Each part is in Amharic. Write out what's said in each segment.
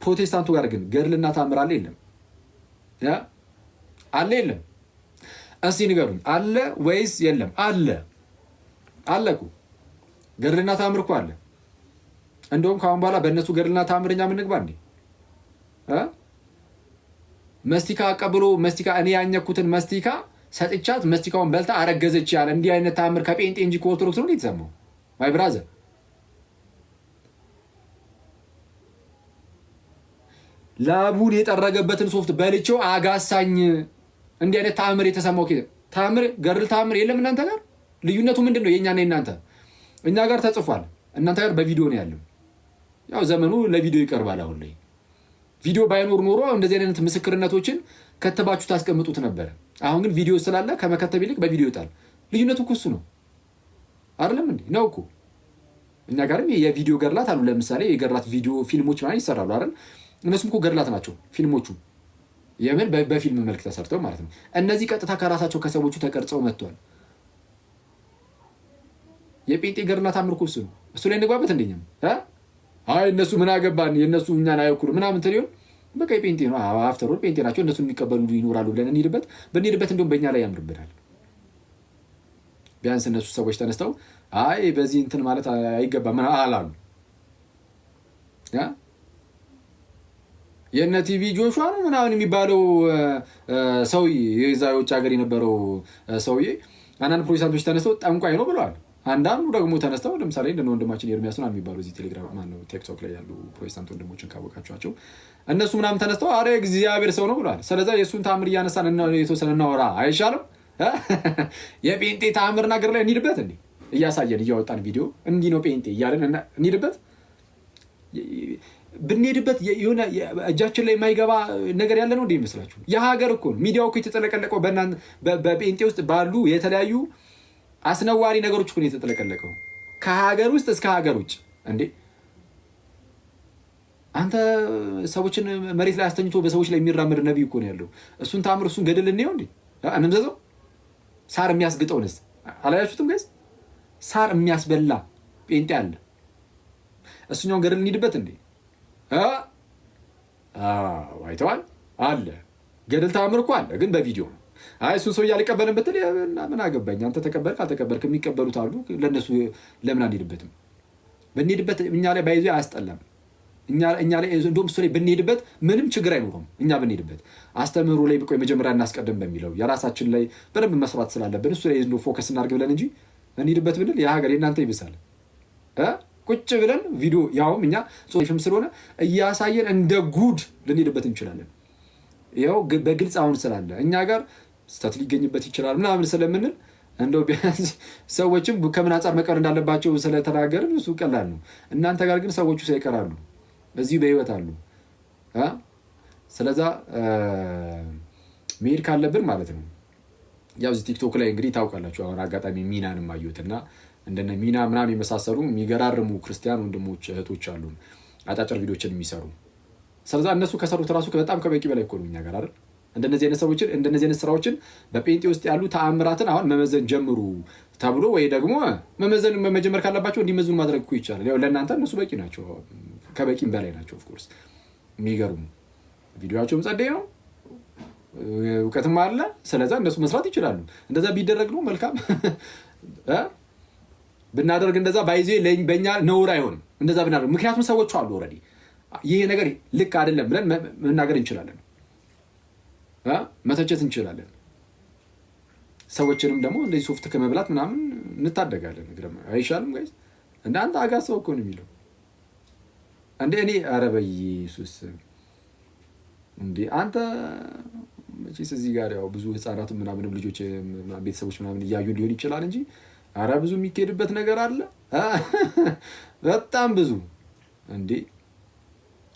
ፕሮቴስታንቱ ጋር ግን ገድልና ተአምር አለ የለም? አለ የለም? እስቲ ንገሩኝ። አለ ወይስ የለም? አለ እኮ ገድልና ተአምር እኮ አለ። እንደውም ከአሁን በኋላ በእነሱ ገድልና ተአምር እኛ ምን ንግባ እንዴ? መስቲካ አቀብሎ መስቲካ እኔ ያኘኩትን መስቲካ ሰጥቻት መስቲካውን በልታ አረገዘች ያለ እንዲህ አይነት ተአምር ከጴንጤ እንጂ ከኦርቶዶክስ ነው የተሰማው? ማይ ብራዘር ላቡን የጠረገበትን ሶፍት በልቼው አጋሳኝ። እንዲህ አይነት ተአምር የተሰማው ተአምር ገድል ተአምር የለም እናንተ ጋር። ልዩነቱ ምንድን ነው? የእኛና የእናንተ እኛ ጋር ተጽፏል፣ እናንተ ጋር በቪዲዮ ነው ያለው። ያው ዘመኑ ለቪዲዮ ይቀርባል። አሁን ላይ ቪዲዮ ባይኖር ኖሮ እንደዚህ አይነት ምስክርነቶችን ከተባችሁ ታስቀምጡት ነበረ። አሁን ግን ቪዲዮ ስላለ ከመከተብ ይልቅ በቪዲዮ ይወጣል። ልዩነቱ እኮ እሱ ነው አይደለም እንዴ? ነው እኮ እኛ ጋርም የቪዲዮ ገድላት አሉ። ለምሳሌ የገድላት ቪዲዮ ፊልሞች ማለት ይሰራሉ አይደል? እነሱም እኮ ገድላት ናቸው ፊልሞቹ። የምን በፊልም መልክ ተሰርተው ማለት ነው። እነዚህ ቀጥታ ከራሳቸው ከሰዎቹ ተቀርጸው መጥቷል። የጴንጤ ገድልና ተአምር እኮ እሱ ነው። እሱ ላይ እንግባበት እንደኛም አይ እነሱ ምን አገባን የእነሱ እኛን አይወክሉ ምናምን ትሊሆን በቃ የጴንጤ ነው። አፍተር ኦል ጴንጤ ናቸው፣ እነሱን የሚቀበሉ ይኖራሉ ብለን ብንሄድበት እንደውም በእኛ ላይ ያምርብናል። ቢያንስ እነሱ ሰዎች ተነስተው አይ በዚህ እንትን ማለት አይገባም ምን አላሉ። የእነ ቲቪ ጆሹዋ ነው ምናምን የሚባለው ሰውዬ የዛ የውጭ ሀገር የነበረው ሰውዬ አንዳንድ ፕሮቴስታንቶች ተነስተው ጠንቋይ ነው ብለዋል። አንዳንዱ ደግሞ ተነስተው ለምሳሌ እንደ ወንድማችን ኤርሚያስ ነው የሚባሉ እዚህ ቴሌግራም ማነው ቲክቶክ ላይ ያሉ ፕሮቴስታንት ወንድሞችን ካወቃቸዋቸው እነሱ ምናምን ተነስተው አረ እግዚአብሔር ሰው ነው ብለዋል። ስለዚህ የእሱን ተአምር እያነሳን የተወሰነ እናወራ አይሻልም? የጴንጤ ተአምርና ገድል ላይ እንሂድበት እንዴ? እያሳየን እያወጣን ቪዲዮ እንዲህ ነው ጴንጤ እያለን እንሂድበት። ብንሄድበት የሆነ እጃችን ላይ የማይገባ ነገር ያለ ነው እንዴ ይመስላችሁ? የሀገር እኮ ሚዲያው እኮ የተጠለቀለቀው በጴንጤ ውስጥ ባሉ የተለያዩ አስነዋሪ ነገሮች እኮ ነው የተጠለቀለቀው። ከሀገር ውስጥ እስከ ሀገር ውጭ እንዴ! አንተ ሰዎችን መሬት ላይ አስተኝቶ በሰዎች ላይ የሚራመድ ነቢይ እኮ ነው ያለው። እሱን ተአምር እሱን ገድል እንየው እንዴ? እንምዘዘው። ሳር የሚያስግጠውንስ አላያችሁትም ጋይስ? ሳር የሚያስበላ ጴንጤ አለ። እሱኛውን ገድል እንሂድበት እንዴ? አይተዋል አለ ገድል ተአምር እኮ አለ፣ ግን በቪዲዮ ነው። አይ እሱን ሰው እያልቀበልን ብትል ምን አገባኝ? አንተ ተቀበልክ አልተቀበልክ የሚቀበሉት አሉ። ለእነሱ ለምን አንሄድበትም? ብንሄድበት እኛ ላይ ባይዞ አያስጠላም። እኛ ላይ እንደውም እሱ ላይ ብንሄድበት ምንም ችግር አይኖርም። እኛ ብንሄድበት አስተምህሮ ላይ ብቆይ መጀመሪያ እናስቀድም በሚለው የራሳችን ላይ በደንብ መስራት ስላለብን እሱ ላይ ፎከስ እናድርግ ብለን እንጂ እንሂድበት ብንል የሀገር የእናንተ ይብሳል። ቁጭ ብለን ቪዲዮ ያውም እኛ ጾም ስለሆነ እያሳየን እንደ ጉድ ልንሄድበት እንችላለን። ይኸው በግልጽ አሁን ስላለ እኛ ጋር ስህተት ሊገኝበት ይችላል ምናምን ስለምንል እንደው ቢያንስ ሰዎችም ከምን አንጻር መቀር እንዳለባቸው ስለተናገርን እሱ ቀላል ነው። እናንተ ጋር ግን ሰዎቹ ሳይቀራሉ እዚህ በህይወት አሉ። ስለዛ መሄድ ካለብን ማለት ነው። ያው እዚህ ቲክቶክ ላይ እንግዲህ ታውቃላችሁ አሁን አጋጣሚ ሚናንም አየሁትና እንደነ ሚና ምናምን የመሳሰሉ የሚገራርሙ ክርስቲያን ወንድሞች እህቶች አሉ አጫጭር ቪዲዮችን የሚሰሩ። ስለዛ እነሱ ከሰሩት ራሱ በጣም ከበቂ በላይ እኮ ነው እኛ ጋር አይደል? እንደነዚህ አይነት ስራዎችን በጴንጤ ውስጥ ያሉ ተአምራትን አሁን መመዘን ጀምሩ ተብሎ ወይ ደግሞ መመዘን መጀመር ካለባቸው እንዲመዝኑ ማድረግ እኮ ይቻላል። ያው ለእናንተ እነሱ በቂ ናቸው፣ ከበቂም በላይ ናቸው። ኦፍኮርስ የሚገርሙ ቪዲዮቸውም ጸደይ ነው፣ እውቀትም አለ። ስለዛ እነሱ መስራት ይችላሉ። እንደዛ ቢደረግ ነው መልካም ብናደርግ እንደዛ ባይዜ በእኛ ነውር አይሆንም እንደዛ ብናደርግ። ምክንያቱም ሰዎቹ አሉ ኦልሬዲ ይሄ ነገር ልክ አይደለም ብለን መናገር እንችላለን፣ መተቸት እንችላለን። ሰዎችንም ደግሞ እንደዚህ ሶፍት ከመብላት ምናምን እንታደጋለን። አይሻልም ጋይስ? እንደ አንተ አጋሰው እኮ ነው የሚለው እንደ እኔ ኧረ በኢየሱስ እንደ አንተ መቼስ እዚህ ጋር ያው ብዙ ህፃናት ምናምንም ልጆች ቤተሰቦች ምናምን እያዩ ሊሆን ይችላል እንጂ ኧረ ብዙ የሚካሄድበት ነገር አለ በጣም ብዙ እንዴ።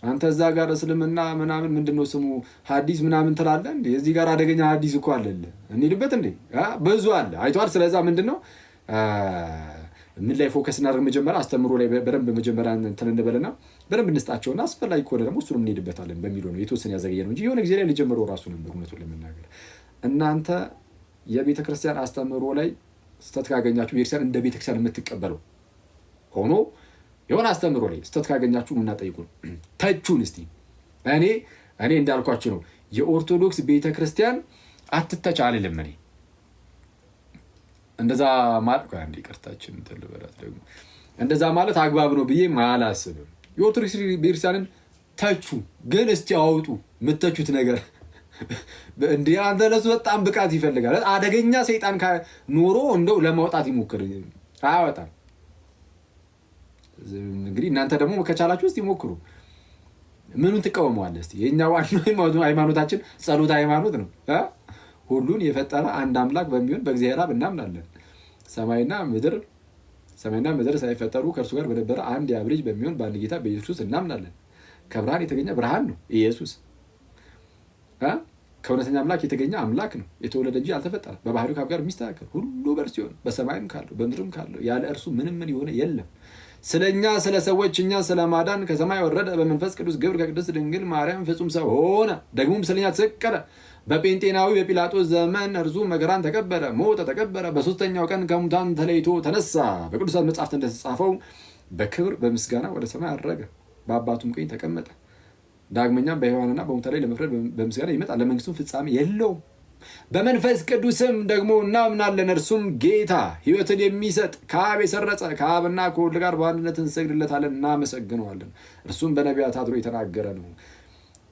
አንተ እዛ ጋር እስልምና ምናምን ምንድነው ስሙ ሐዲስ ምናምን ትላለህ እንዴ? እዚህ ጋር አደገኛ ሐዲስ እኮ አለለ እንሂድበት እንዴ? ብዙ አለ አይቷል። ስለዛ ምንድነው ምን ላይ ፎከስ እናደርግ? መጀመሪያ አስተምሮ ላይ በደንብ መጀመሪያ እንትን እንበልና በደንብ እንስጣቸውና አስፈላጊ ከሆነ ደግሞ እሱንም እንሄድበታለን በሚለው ነው የተወሰነ ያዘገየ ነው እንጂ የሆነ ጊዜ ላይ ሊጀምረው ራሱ ነበር። እውነቱን ለመናገር እናንተ የቤተክርስቲያን አስተምሮ ላይ ስተት ካገኛችሁ ቤተክርስቲያን እንደ ቤተክርስቲያን የምትቀበለው ሆኖ የሆነ አስተምሮ ላይ ስተት ካገኛችሁ ምን እናጠይቁን? ተቹን እስቲ እኔ እንዳልኳችሁ ነው። የኦርቶዶክስ ቤተክርስቲያን አትተች አልልም። እኔ እንደዛ ማለት አንድ ይቅርታችን ተልበላት ደግሞ እንደዛ ማለት አግባብ ነው ብዬ አላስብም። የኦርቶዶክስ ቤተክርስቲያንን ተቹ፣ ግን እስቲ አውጡ የምትተቹት ነገር እንዴ። አንተ ለሱ በጣም ብቃት ይፈልጋል። አደገኛ ሰይጣን ኖሮ እንደው ለማውጣት ይሞክር፣ አያወጣም። እንግዲህ እናንተ ደግሞ ከቻላችሁ እስቲ ሞክሩ። ምኑን ትቃወመዋለህ? እስቲ የኛ ዋናው ሃይማኖታችን ጸሎት ሃይማኖት ነው። ሁሉን የፈጠረ አንድ አምላክ በሚሆን በእግዚአብሔር አብ እናምናለን። ሰማይና ምድር ሳይፈጠሩ ከእርሱ ጋር በነበረ አንድ የአብ ልጅ በሚሆን በአንድ ጌታ በኢየሱስ እናምናለን። ከብርሃን የተገኘ ብርሃን ነው ኢየሱስ። ከእውነተኛ አምላክ የተገኘ አምላክ ነው፣ የተወለደ እንጂ አልተፈጠረ። በባህሪው ከአብ ጋር የሚስተካከል ሁሉ በእርሱ ሲሆን በሰማይም ካለው በምድርም ካለው ያለ እርሱ ምንም የሆነ የለም። ስለኛ ስለ ሰዎች እኛ ስለ ማዳን ከሰማይ ወረደ። በመንፈስ ቅዱስ ግብር ከቅድስት ድንግል ማርያም ፍጹም ሰው ሆነ። ደግሞም ስለኛ ተሰቀለ። በጴንጤናዊ በጲላጦስ ዘመን እርሱ መከራን ተቀበለ፣ ሞተ፣ ተቀበረ። በሶስተኛው ቀን ከሙታን ተለይቶ ተነሳ። በቅዱሳት መጻሕፍት እንደተጻፈው በክብር በምስጋና ወደ ሰማይ አረገ፣ በአባቱም ቀኝ ተቀመጠ። ዳግመኛም በሕያዋንና በሙታን ላይ ለመፍረድ በምስጋና ይመጣል፣ ለመንግስቱም ፍጻሜ የለውም። በመንፈስ ቅዱስም ደግሞ እናምናለን። እርሱም ጌታ ሕይወትን የሚሰጥ ከአብ የሰረጸ ከአብና ከወልድ ጋር በአንድነት እንሰግድለታለን፣ እናመሰግነዋለን። እርሱም በነቢያት አድሮ የተናገረ ነው።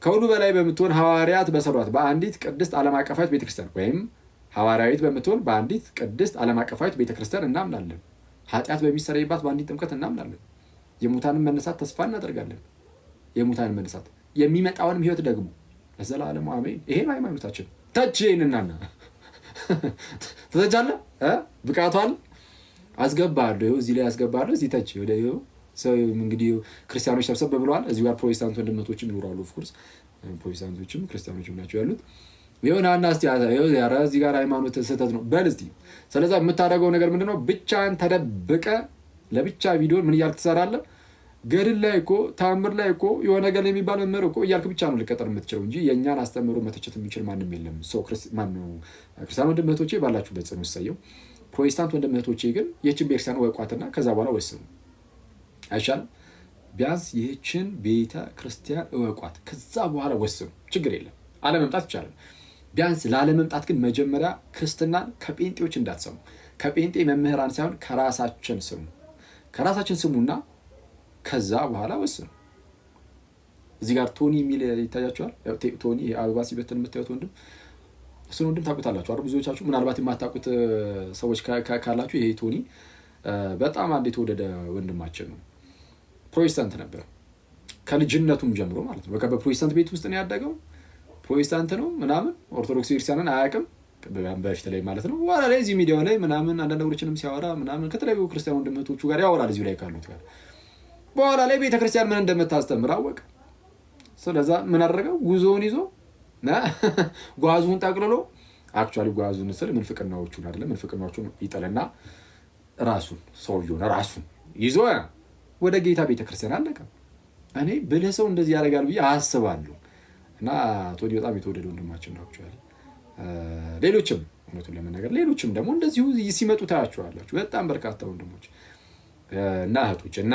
ከሁሉ በላይ በምትሆን ሐዋርያት በሰሯት በአንዲት ቅድስት ዓለም አቀፋዊት ቤተክርስቲያን ወይም ሐዋርያዊት በምትሆን በአንዲት ቅድስት ዓለም አቀፋዊት ቤተክርስቲያን እናምናለን። ኃጢአት በሚሰረይባት በአንዲት ጥምቀት እናምናለን። የሙታንን መነሳት ተስፋ እናደርጋለን። የሙታንን መነሳት የሚመጣውንም ሕይወት ደግሞ ለዘላለሙ አሜን። ይሄ ነው ሃይማኖታችን። ተች ይህንናና ተተቻለ ብቃቷል አስገባለሁ። ይኸው እዚህ ላይ አስገባለሁ። እዚህ ተች ወደ ይኸው ሰው እንግዲህ ክርስቲያኖች ሰብሰብ ብለዋል። እዚህ ጋር ፕሮቴስታንት ወንድመቶችም ይኖራሉ። ኦፍኮርስ ፕሮቴስታንቶችም ክርስቲያኖችም ናቸው ያሉት። ይኸው ናና እስቲ ኧረ እዚህ ጋር ሃይማኖት ስህተት ነው በል እስቲ። ስለዛ የምታደርገው ነገር ምንድነው? ብቻን ተደብቀ ለብቻ ቪዲዮ ምን እያልክ ትሰራለህ? ገድል ላይ እኮ ታምር ላይ እኮ የሆነ ገድል የሚባል መምህር እኮ እያልክ ብቻ ነው ልቀጠር የምትችለው እንጂ የእኛን አስተምሮ መተቸት የሚችል ማንም የለም። ክርስቲያን ወንድም እህቶቼ ባላችሁበት ጽኑ ይሰየው። ፕሮቴስታንት ወንድም እህቶቼ ግን ይህችን ቤተክርስቲያን ወቋትና ከዛ በኋላ ወስኑ አይሻልም? ቢያንስ ይህችን ቤተ ክርስቲያን እወቋት፣ ከዛ በኋላ ወስኑ። ችግር የለም፣ አለመምጣት ይቻላል። ቢያንስ ላለመምጣት ግን መጀመሪያ ክርስትናን ከጴንጤዎች እንዳትሰሙ። ከጴንጤ መምህራን ሳይሆን ከራሳችን ስሙ። ከራሳችን ስሙና ከዛ በኋላ ወስኑ። እዚህ ጋር ቶኒ የሚል ይታያችኋል። ቶኒ አበባ ሲበትን የምታዩት ወንድም፣ እሱን ወንድም ታውቁታላችሁ አይደል? ብዙዎቻችሁ ምናልባት የማታውቁት ሰዎች ካላችሁ ይሄ ቶኒ በጣም አንድ የተወደደ ወንድማችን ነው። ፕሮቴስታንት ነበር ከልጅነቱም ጀምሮ ማለት ነው። በቃ በፕሮቴስታንት ቤት ውስጥ ነው ያደገው። ፕሮቴስታንት ነው ምናምን፣ ኦርቶዶክስ ክርስቲያንን አያውቅም በፊት ላይ ማለት ነው። በኋላ ላይ እዚህ ሚዲያው ላይ ምናምን አንዳንድ ነገሮችንም ሲያወራ ምናምን ከተለያዩ ክርስቲያን ወንድመቶቹ ጋር ያወራል እዚሁ ላይ ካሉት ጋር። በኋላ ላይ ቤተክርስቲያን ምን እንደምታስተምር አወቀ። ስለዛ ምን አደረገው? ጉዞውን ይዞ ጓዙን ጠቅልሎ አክቹዋሊ ጓዙን ስል ምንፍቅናዎቹን አይደለም፣ ምንፍቅናዎቹን ይጠልና ራሱን ሰውየውን ራሱን ይዞ ወደ ጌታ ቤተክርስቲያን አለቀ። እኔ ብልህ ሰው እንደዚህ ያደርጋል ብዬ አስባለሁ። እና ቶኒ በጣም የተወደደ ወንድማችን ነው አክቹዋሊ። ሌሎችም እውነቱን ለመናገር ሌሎችም ደግሞ እንደዚሁ ሲመጡ ታያቸዋላችሁ። በጣም በርካታ ወንድሞች እና እህቶች እና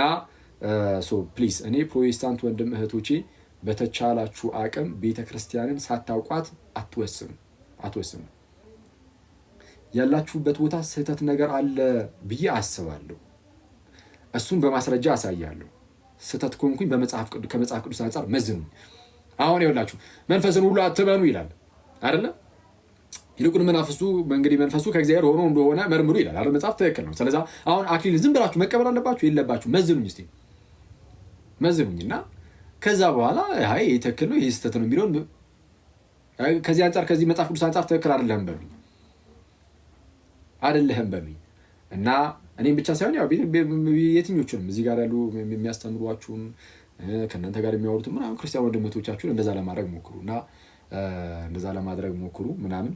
ፕሊዝ እኔ ፕሮቴስታንት ወንድም እህቶቼ በተቻላችሁ አቅም ቤተክርስቲያንን ሳታውቋት አትወስኑ። ያላችሁበት ቦታ ስህተት ነገር አለ ብዬ አስባለሁ። እሱን በማስረጃ አሳያለሁ። ስህተት ኮንኩኝ ከመጽሐፍ ቅዱስ አንጻር መዝኑ። አሁን ይኸውላችሁ መንፈስን ሁሉ አትመኑ ይላል አይደለ? ይልቁን መንፈሱ ከእግዚአብሔር ሆኖ እንደሆነ መርምሩ ይላል አይደል? መጽሐፍ ትክክል ነው። ስለዚህ አሁን አክሊል ዝም ብላችሁ መቀበል አለባችሁ የለባችሁ? መዝኑኝ እስቲ መዝኑኝና ከዛ በኋላ አይ ይሄ ትክክል ነው ይሄ ስህተት ነው የሚለውን ከዚህ አንጻር ከዚህ መጽሐፍ ቅዱስ አንጻር ትክክል አይደለም በሉኝ እና እኔም ብቻ ሳይሆን ያው የትኞቹንም እዚህ ጋር ያሉ የሚያስተምሯችሁን ከእናንተ ጋር የሚያወሩት ምናምን ክርስቲያን ወንድሞቻችሁን እንደዛ ለማድረግ ሞክሩ እና እንደዛ ለማድረግ ሞክሩ ምናምን